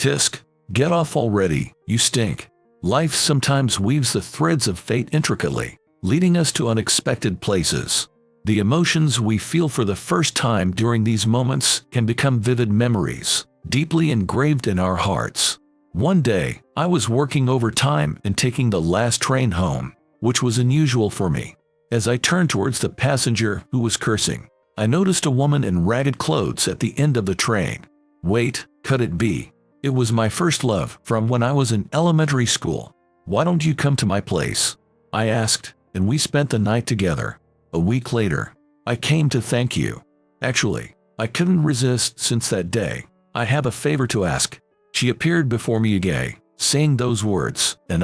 Tisk, get off already, you stink. Life sometimes weaves the threads of fate intricately, leading us to unexpected places. The emotions we feel for the first time during these moments can become vivid memories, deeply engraved in our hearts. One day, I was working overtime and taking the last train home, which was unusual for me. As I turned towards the passenger who was cursing, I noticed a woman in ragged clothes at the end of the train. Wait, could it be? It was my first love from when I was in elementary school. Why don't you come to my place? I asked, and we spent the night together. A week later, I came to thank you. Actually, I couldn't resist since that day. I have a favor to ask. She appeared before me again, saying those words, and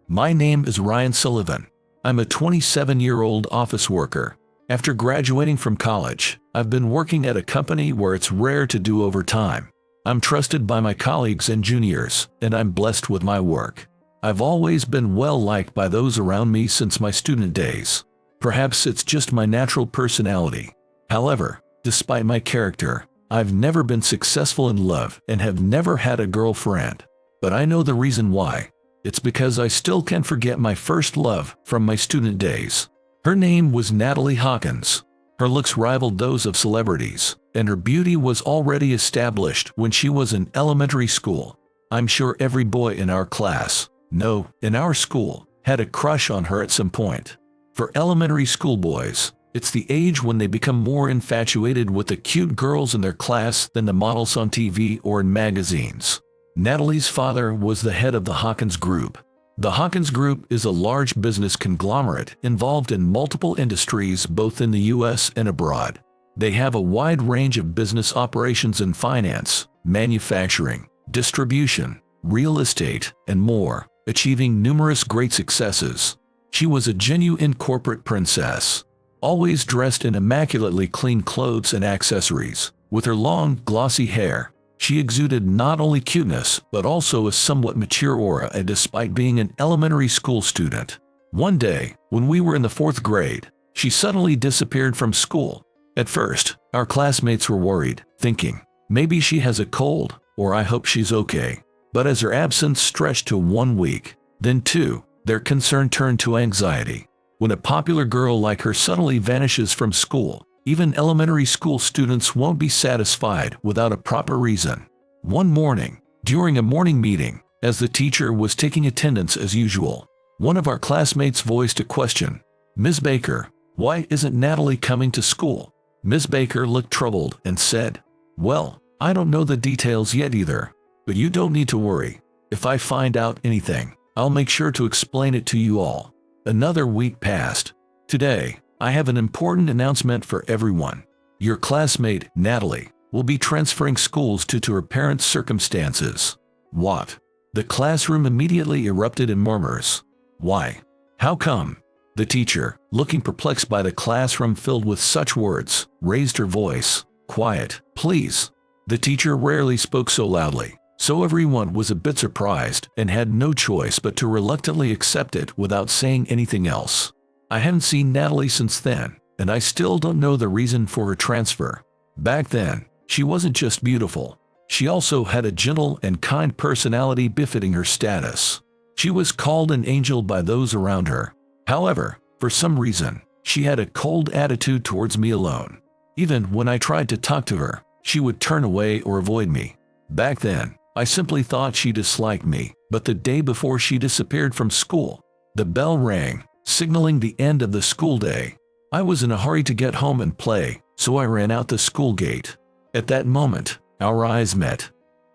my name is Ryan Sullivan. I'm a 27-year-old office worker. After graduating from college, I've been working at a company where it's rare to do overtime. I'm trusted by my colleagues and juniors, and I'm blessed with my work. I've always been well liked by those around me since my student days. Perhaps it's just my natural personality. However, despite my character, I've never been successful in love and have never had a girlfriend. But I know the reason why. It's because I still can't forget my first love from my student days. Her name was Natalie Hawkins. Her looks rivaled those of celebrities, and her beauty was already established when she was in elementary school. I'm sure every boy in our class, no, in our school, had a crush on her at some point. For elementary school boys, it's the age when they become more infatuated with the cute girls in their class than the models on TV or in magazines. Natalie's father was the head of the Hawkins Group. The Hawkins Group is a large business conglomerate involved in multiple industries both in the US and abroad. They have a wide range of business operations in finance, manufacturing, distribution, real estate, and more, achieving numerous great successes. She was a genuine corporate princess, always dressed in immaculately clean clothes and accessories. With her long, glossy hair, she exuded not only cuteness but also a somewhat mature aura, and despite being an elementary school student. One day, when we were in the 4th grade, she suddenly disappeared from school. At first, our classmates were worried, thinking, maybe she has a cold, or I hope she's okay. But as her absence stretched to 1 week, then 2, their concern turned to anxiety. When a popular girl like her suddenly vanishes from school, even elementary school students won't be satisfied without a proper reason. One morning, during a morning meeting, as the teacher was taking attendance as usual, one of our classmates voiced a question. Ms. Baker, why isn't Natalie coming to school? Ms. Baker looked troubled and said, well, I don't know the details yet either, but you don't need to worry. If I find out anything, I'll make sure to explain it to you all. Another week passed. Today, I have an important announcement for everyone. Your classmate, Natalie, will be transferring schools due to her parents' circumstances. What? The classroom immediately erupted in murmurs. Why? How come? The teacher, looking perplexed by the classroom filled with such words, raised her voice. Quiet, please. The teacher rarely spoke so loudly, so everyone was a bit surprised and had no choice but to reluctantly accept it without saying anything else. I hadn't seen Natalie since then, and I still don't know the reason for her transfer. Back then, she wasn't just beautiful. She also had a gentle and kind personality befitting her status. She was called an angel by those around her. However, for some reason, she had a cold attitude towards me alone. Even when I tried to talk to her, she would turn away or avoid me. Back then, I simply thought she disliked me, but the day before she disappeared from school, the bell rang, signaling the end of the school day. I was in a hurry to get home and play, so I ran out the school gate. At that moment, our eyes met.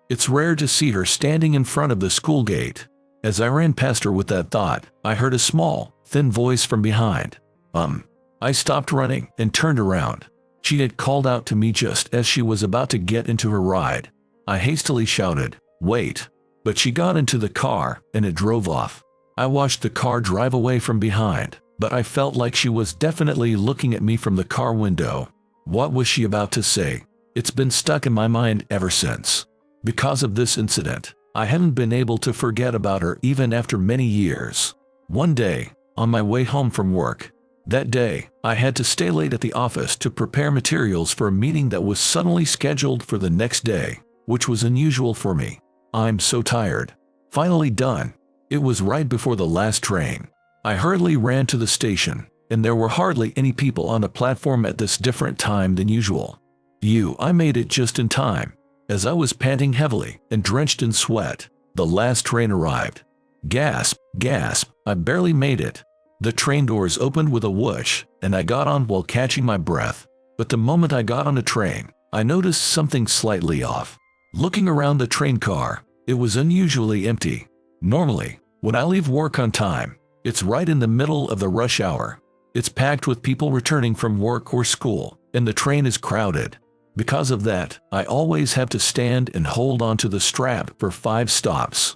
It's rare to see her standing in front of the school gate. As I ran past her with that thought, I heard a small, thin voice from behind. I stopped running and turned around. She had called out to me just as she was about to get into her ride. I hastily shouted, "Wait!" But she got into the car and it drove off. I watched the car drive away from behind, but I felt like she was definitely looking at me from the car window. What was she about to say? It's been stuck in my mind ever since. Because of this incident, I haven't been able to forget about her even after many years. One day, on my way home from work, that day, I had to stay late at the office to prepare materials for a meeting that was suddenly scheduled for the next day, which was unusual for me. I'm so tired. Finally done. It was right before the last train. I hurriedly ran to the station, and there were hardly any people on the platform at this different time than usual. I made it just in time. As I was panting heavily and drenched in sweat, the last train arrived. Gasp, gasp, I barely made it. The train doors opened with a whoosh, and I got on while catching my breath. But the moment I got on the train, I noticed something slightly off. Looking around the train car, it was unusually empty. Normally, when I leave work on time, it's right in the middle of the rush hour. It's packed with people returning from work or school, and the train is crowded. Because of that, I always have to stand and hold onto the strap for 5 stops.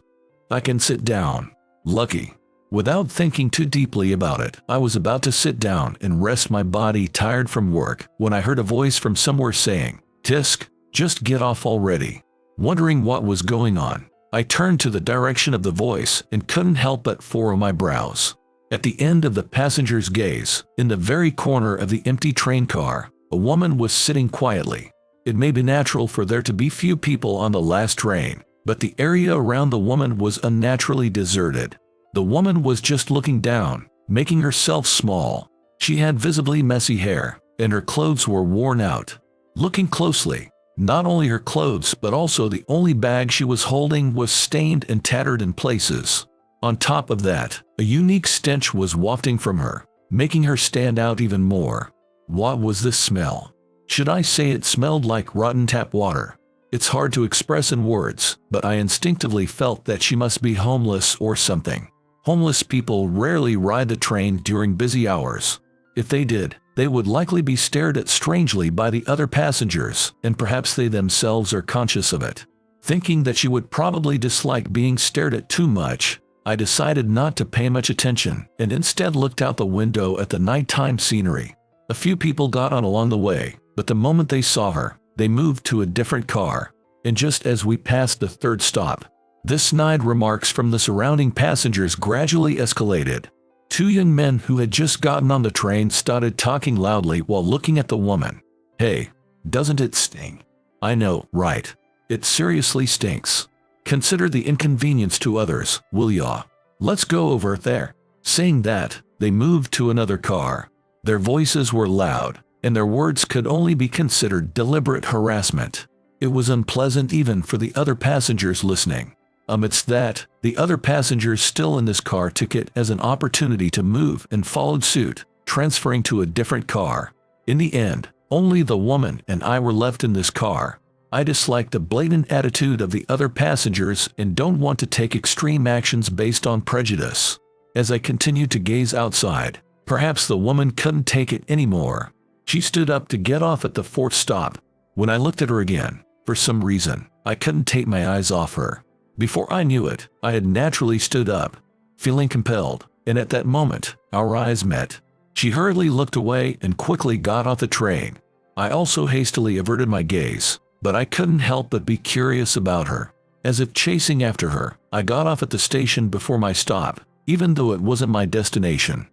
I can sit down. Lucky. Without thinking too deeply about it, I was about to sit down and rest my body tired from work when I heard a voice from somewhere saying, "Tisk, just get off already." Wondering what was going on, I turned to the direction of the voice and couldn't help but furrow my brows. At the end of the passenger's gaze, in the very corner of the empty train car, a woman was sitting quietly. It may be natural for there to be few people on the last train, but the area around the woman was unnaturally deserted. The woman was just looking down, making herself small. She had visibly messy hair, and her clothes were worn out. Looking closely, not only her clothes but also the only bag she was holding was stained and tattered in places. On top of that, a unique stench was wafting from her, making her stand out even more. What was this smell? Should I say it smelled like rotten tap water? It's hard to express in words, but I instinctively felt that she must be homeless or something. Homeless people rarely ride the train during busy hours. If they did, they would likely be stared at strangely by the other passengers, and perhaps they themselves are conscious of it. Thinking that she would probably dislike being stared at too much, I decided not to pay much attention and instead looked out the window at the nighttime scenery. A few people got on along the way, but the moment they saw her, they moved to a different car. And just as we passed the 3rd stop, the snide remarks from the surrounding passengers gradually escalated. 2 young men who had just gotten on the train started talking loudly while looking at the woman. "Hey, doesn't it stink?" "I know, right? It seriously stinks. Consider the inconvenience to others, will ya? Let's go over there." Saying that, they moved to another car. Their voices were loud, and their words could only be considered deliberate harassment. It was unpleasant even for the other passengers listening. Amidst that, the other passengers still in this car took it as an opportunity to move and followed suit, transferring to a different car. In the end, only the woman and I were left in this car. I dislike the blatant attitude of the other passengers and don't want to take extreme actions based on prejudice. As I continued to gaze outside, perhaps the woman couldn't take it anymore. She stood up to get off at the 4th stop. When I looked at her again, for some reason, I couldn't take my eyes off her. Before I knew it, I had naturally stood up, feeling compelled, and at that moment, our eyes met. She hurriedly looked away and quickly got off the train. I also hastily averted my gaze, but I couldn't help but be curious about her. As if chasing after her, I got off at the station before my stop, even though it wasn't my destination.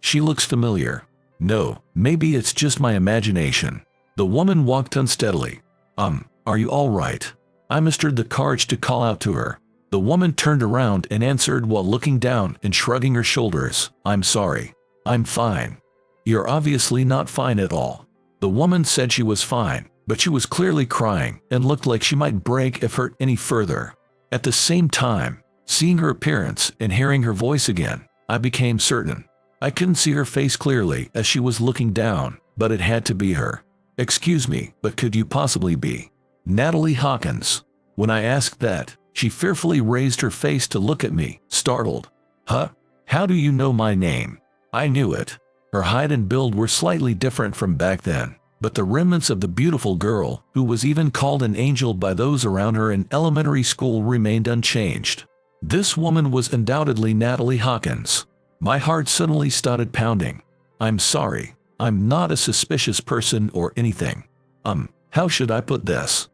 "She looks familiar." "No, maybe it's just my imagination." The woman walked unsteadily. Are you all right?" I mustered the courage to call out to her. The woman turned around and answered while looking down and shrugging her shoulders. "I'm sorry. I'm fine." "You're obviously not fine at all." The woman said she was fine, but she was clearly crying and looked like she might break if hurt any further. At the same time, seeing her appearance and hearing her voice again, I became certain. I couldn't see her face clearly as she was looking down, but it had to be her. "Excuse me, but could you possibly be Natalie Hawkins?" When I asked that, she fearfully raised her face to look at me, startled. "Huh? How do you know my name?" I knew it. Her height and build were slightly different from back then, but the remnants of the beautiful girl, who was even called an angel by those around her in elementary school, remained unchanged. This woman was undoubtedly Natalie Hawkins. My heart suddenly started pounding. "I'm sorry. I'm not a suspicious person or anything. How should I put this?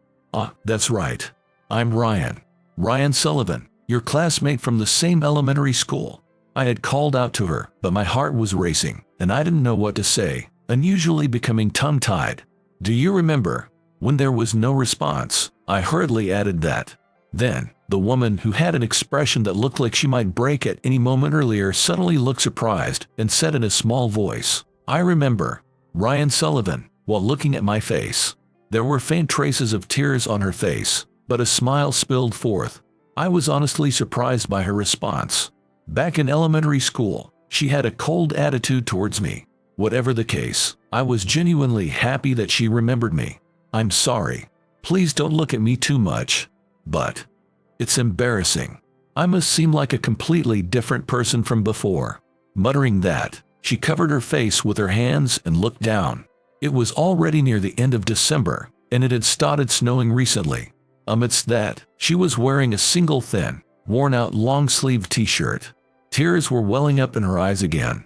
That's right. I'm Ryan. Ryan Sullivan, your classmate from the same elementary school." I had called out to her, but my heart was racing, and I didn't know what to say, unusually becoming tongue-tied. "Do you remember?" When there was no response, I hurriedly added that. Then, the woman who had an expression that looked like she might break at any moment earlier suddenly looked surprised and said in a small voice, "I remember, Ryan Sullivan," while looking at my face. There were faint traces of tears on her face, but a smile spilled forth. I was honestly surprised by her response. Back in elementary school, she had a cold attitude towards me. Whatever the case, I was genuinely happy that she remembered me. "I'm sorry. Please don't look at me too much. But it's embarrassing. I must seem like a completely different person from before." Muttering that, she covered her face with her hands and looked down. It was already near the end of December, and it had started snowing recently. Amidst that, she was wearing a single thin, worn-out long-sleeved t-shirt. Tears were welling up in her eyes again.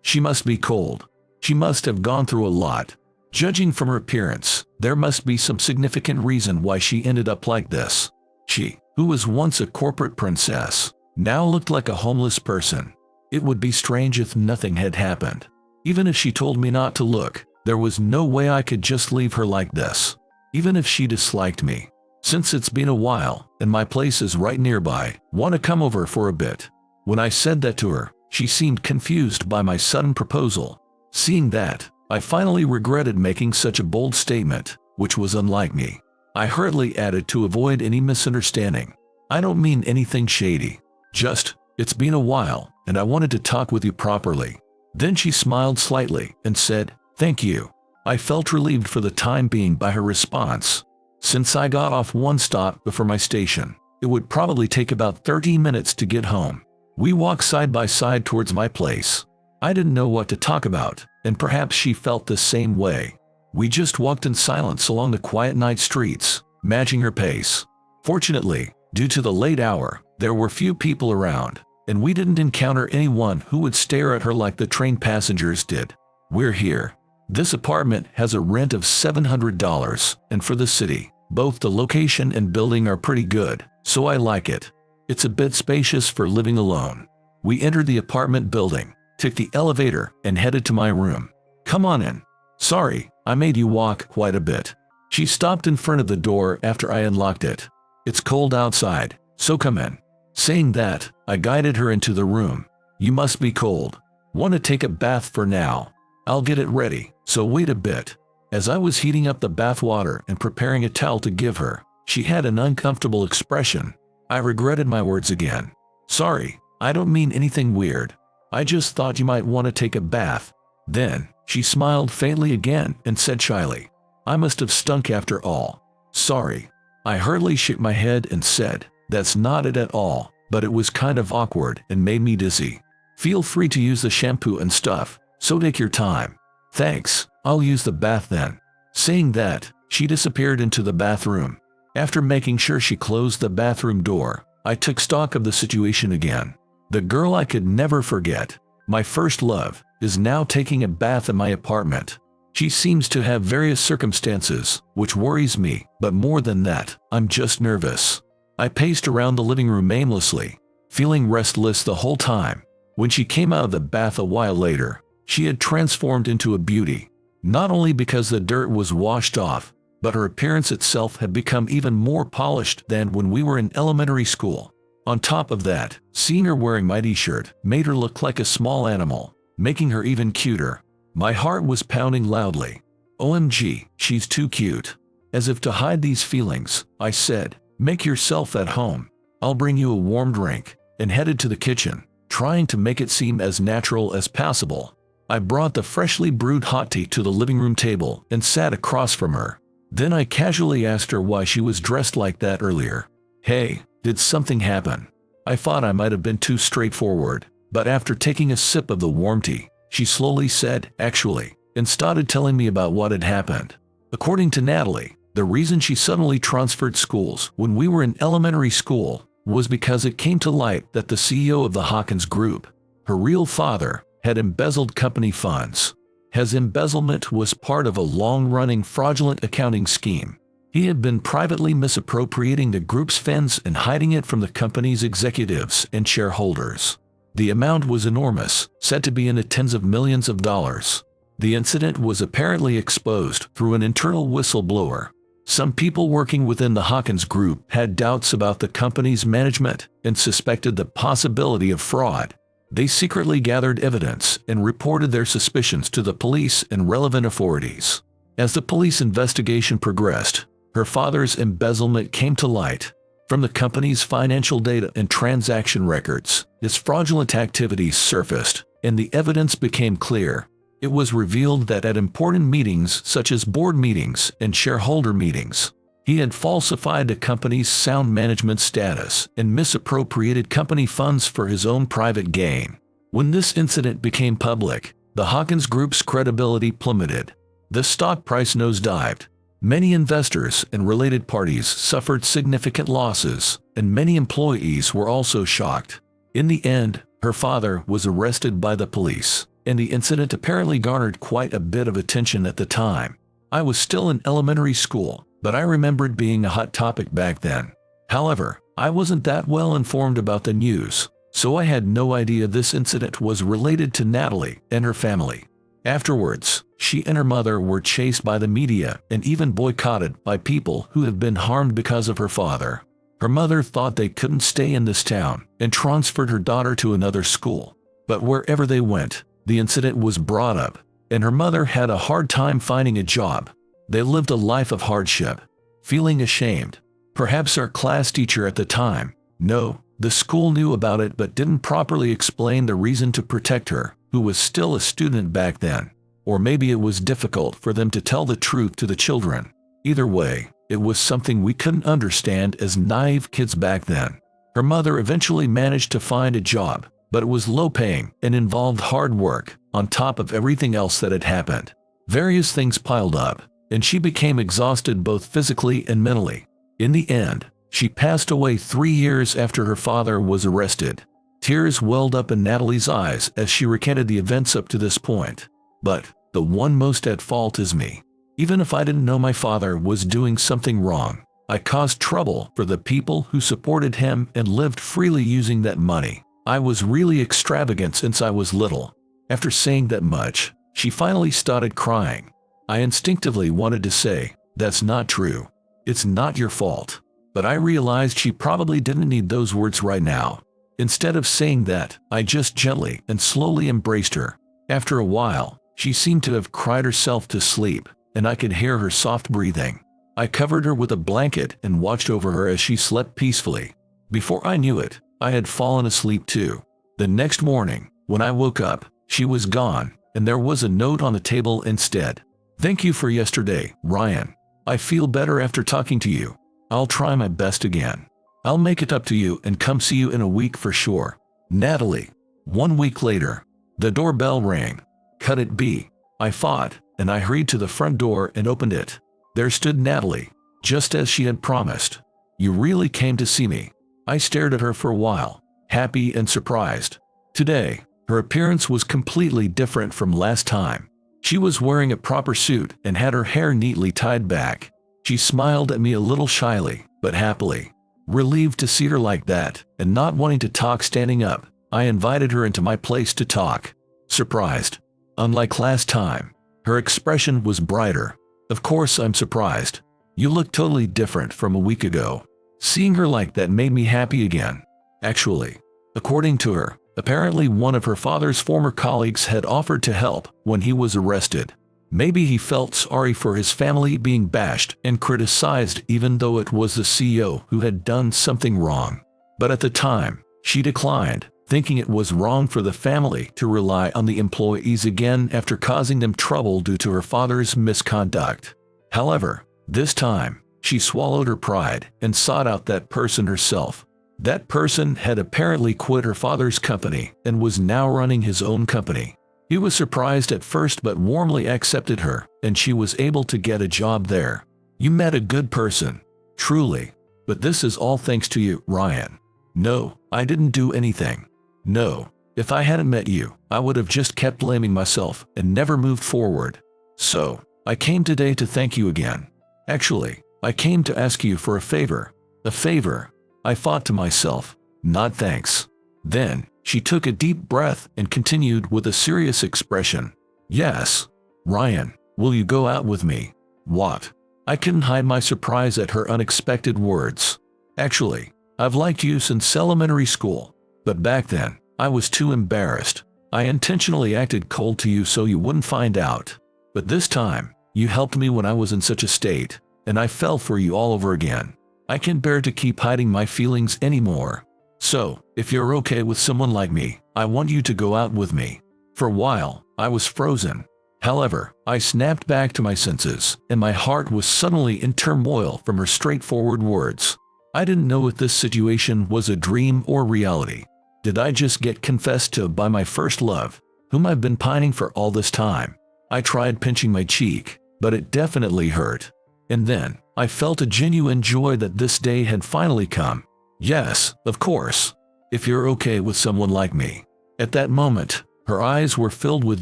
She must be cold. She must have gone through a lot. Judging from her appearance, there must be some significant reason why she ended up like this. She, who was once a corporate princess, now looked like a homeless person. It would be strange if nothing had happened. Even if she told me not to look, there was no way I could just leave her like this. Even if she disliked me. "Since it's been a while, and my place is right nearby, want to come over for a bit?" When I said that to her, she seemed confused by my sudden proposal. Seeing that, I finally regretted making such a bold statement, which was unlike me. I hurriedly added to avoid any misunderstanding, "I don't mean anything shady. Just, it's been a while, and I wanted to talk with you properly." Then she smiled slightly and said, "Thank you." I felt relieved for the time being by her response. Since I got off one stop before my station, it would probably take about 30 minutes to get home. We walked side by side towards my place. I didn't know what to talk about, and perhaps she felt the same way. We just walked in silence along the quiet night streets, matching her pace. Fortunately, due to the late hour, there were few people around, and we didn't encounter anyone who would stare at her like the train passengers did. "We're here. This apartment has a rent of $700, and for the city, both the location and building are pretty good, so I like it. It's a bit spacious for living alone." We entered the apartment building, took the elevator, and headed to my room. "Come on in. Sorry, I made you walk quite a bit." She stopped in front of the door after I unlocked it. "It's cold outside, so come in." Saying that, I guided her into the room. "You must be cold. Want to take a bath for now? I'll get it ready, so wait a bit." As I was heating up the bath water and preparing a towel to give her, she had an uncomfortable expression. I regretted my words again. "Sorry, I don't mean anything weird. I just thought you might want to take a bath." Then, she smiled faintly again and said shyly, "I must have stunk after all. Sorry." I hurriedly shook my head and said, "That's not it at all, but it was kind of awkward and made me dizzy. Feel free to use the shampoo and stuff, so take your time." "Thanks, I'll use the bath then." Saying that, she disappeared into the bathroom. After making sure she closed the bathroom door, I took stock of the situation again. The girl I could never forget, my first love, is now taking a bath in my apartment. She seems to have various circumstances, which worries me, but more than that, I'm just nervous. I paced around the living room aimlessly, feeling restless the whole time. When she came out of the bath a while later, she had transformed into a beauty. Not only because the dirt was washed off, but her appearance itself had become even more polished than when we were in elementary school. On top of that, seeing her wearing my t-shirt made her look like a small animal, making her even cuter. My heart was pounding loudly. "OMG, she's too cute." As if to hide these feelings, I said, "Make yourself at home. I'll bring you a warm drink," and headed to the kitchen, trying to make it seem as natural as possible. I brought the freshly brewed hot tea to the living room table and sat across from her. Then I casually asked her why she was dressed like that earlier. "Hey, did something happen?" I thought I might have been too straightforward, but after taking a sip of the warm tea, she slowly said, "Actually," and started telling me about what had happened. According to Natalie, the reason she suddenly transferred schools when we were in elementary school was because it came to light that the CEO of the Hawkins Group, her real father, had embezzled company funds. His embezzlement was part of a long-running fraudulent accounting scheme. He had been privately misappropriating the group's funds and hiding it from the company's executives and shareholders. The amount was enormous, said to be in the tens of millions of dollars. The incident was apparently exposed through an internal whistleblower. Some people working within the Hawkins Group had doubts about the company's management and suspected the possibility of fraud. They secretly gathered evidence and reported their suspicions to the police and relevant authorities. As the police investigation progressed, her father's embezzlement came to light. From the company's financial data and transaction records, his fraudulent activities surfaced, and the evidence became clear. It was revealed that at important meetings such as board meetings and shareholder meetings, he had falsified the company's sound management status and misappropriated company funds for his own private gain. When this incident became public, the Hawkins Group's credibility plummeted. The stock price nosedived. Many investors and related parties suffered significant losses, and many employees were also shocked. In the end, her father was arrested by the police, and the incident apparently garnered quite a bit of attention at the time. I was still in elementary school, but I remembered being a hot topic back then. However, I wasn't that well informed about the news, so I had no idea this incident was related to Natalie and her family. Afterwards, she and her mother were chased by the media and even boycotted by people who had been harmed because of her father. Her mother thought they couldn't stay in this town and transferred her daughter to another school. But wherever they went, the incident was brought up, and her mother had a hard time finding a job. They lived a life of hardship, feeling ashamed. Perhaps our class teacher at the time, no, the school knew about it but didn't properly explain the reason to protect her, who was still a student back then. Or maybe it was difficult for them to tell the truth to the children. Either way, it was something we couldn't understand as naive kids back then. Her mother eventually managed to find a job, but it was low-paying and involved hard work on top of everything else that had happened. Various things piled up, and she became exhausted both physically and mentally. In the end, she passed away 3 years after her father was arrested. Tears welled up in Natalie's eyes as she recanted the events up to this point. But the one most at fault is me. Even if I didn't know my father was doing something wrong, I caused trouble for the people who supported him and lived freely using that money. I was really extravagant since I was little. After saying that much, she finally started crying. I instinctively wanted to say, "That's not true. It's not your fault." But I realized she probably didn't need those words right now. Instead of saying that, I just gently and slowly embraced her. After a while, she seemed to have cried herself to sleep, and I could hear her soft breathing. I covered her with a blanket and watched over her as she slept peacefully. Before I knew it, I had fallen asleep too. The next morning, when I woke up, she was gone, and there was a note on the table instead. "Thank you for yesterday, Ryan. I feel better after talking to you. I'll try my best again. I'll make it up to you and come see you in a week for sure. Natalie." 1 week later, the doorbell rang. Could it be? I thought, and I hurried to the front door and opened it. There stood Natalie, just as she had promised. "You really came to see me." I stared at her for a while, happy and surprised. Today, her appearance was completely different from last time. She was wearing a proper suit and had her hair neatly tied back. She smiled at me a little shyly, but happily. Relieved to see her like that, and not wanting to talk standing up, I invited her into my place to talk. Surprised. Unlike last time, her expression was brighter. "Of course I'm surprised. You look totally different from a week ago." Seeing her like that made me happy again. Actually, according to her, apparently one of her father's former colleagues had offered to help when he was arrested. Maybe he felt sorry for his family being bashed and criticized even though it was the CEO who had done something wrong. But at the time, she declined, thinking it was wrong for the family to rely on the employees again after causing them trouble due to her father's misconduct. However, this time, she swallowed her pride and sought out that person herself. That person had apparently quit her father's company and was now running his own company. He was surprised at first but warmly accepted her, and she was able to get a job there. "You met a good person. Truly. But this is all thanks to you, Ryan." "No, I didn't do anything. No, if I hadn't met you, I would have just kept blaming myself and never moved forward. So, I came today to thank you again. Actually, I came to ask you for a favor." "A favor?" I thought to myself. "Not thanks." Then, she took a deep breath and continued with a serious expression. "Yes. Ryan, will you go out with me?" "What?" I couldn't hide my surprise at her unexpected words. Actually, I've liked you since elementary school, but back then, I was too embarrassed. I intentionally acted cold to you so you wouldn't find out. But this time, you helped me when I was in such a state, and I fell for you all over again. I can't bear to keep hiding my feelings anymore. So, if you're okay with someone like me, I want you to go out with me. For a while, I was frozen. However, I snapped back to my senses, and my heart was suddenly in turmoil from her straightforward words. I didn't know if this situation was a dream or reality. Did I just get confessed to by my first love, whom I've been pining for all this time? I tried pinching my cheek, but it definitely hurt. And then, I felt a genuine joy that this day had finally come. Yes, of course. If you're okay with someone like me. At that moment, her eyes were filled with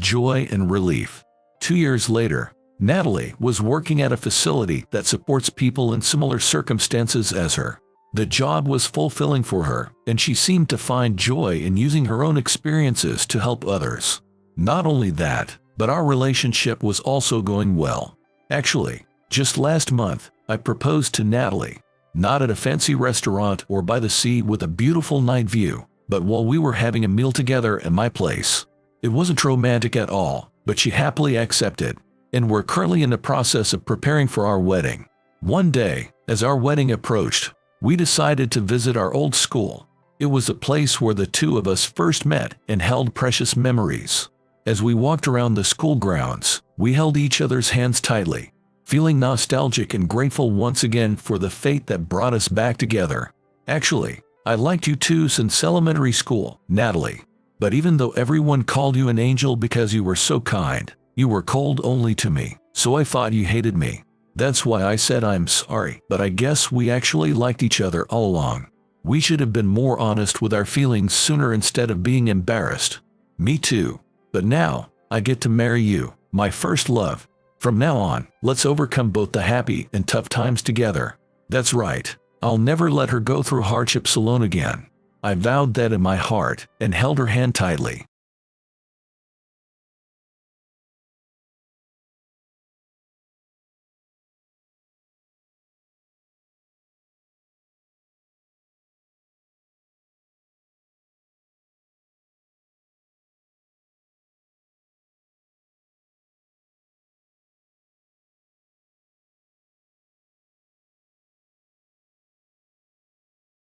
joy and relief. 2 years later, Natalie was working at a facility that supports people in similar circumstances as her. The job was fulfilling for her, and she seemed to find joy in using her own experiences to help others. Not only that, but our relationship was also going well. Actually, just last month, I proposed to Natalie. Not at a fancy restaurant or by the sea with a beautiful night view, but while we were having a meal together at my place. It wasn't romantic at all, but she happily accepted, and we're currently in the process of preparing for our wedding. One day, as our wedding approached, we decided to visit our old school. It was a place where the two of us first met and held precious memories. As we walked around the school grounds, we held each other's hands tightly, feeling nostalgic and grateful once again for the fate that brought us back together. Actually, I liked you too since elementary school, Natalie. But even though everyone called you an angel because you were so kind, you were cold only to me, so I thought you hated me. That's why I said I'm sorry, but I guess we actually liked each other all along. We should have been more honest with our feelings sooner instead of being embarrassed. Me too. But now, I get to marry you, my first love. From now on, let's overcome both the happy and tough times together. That's right. I'll never let her go through hardships alone again. I vowed that in my heart and held her hand tightly.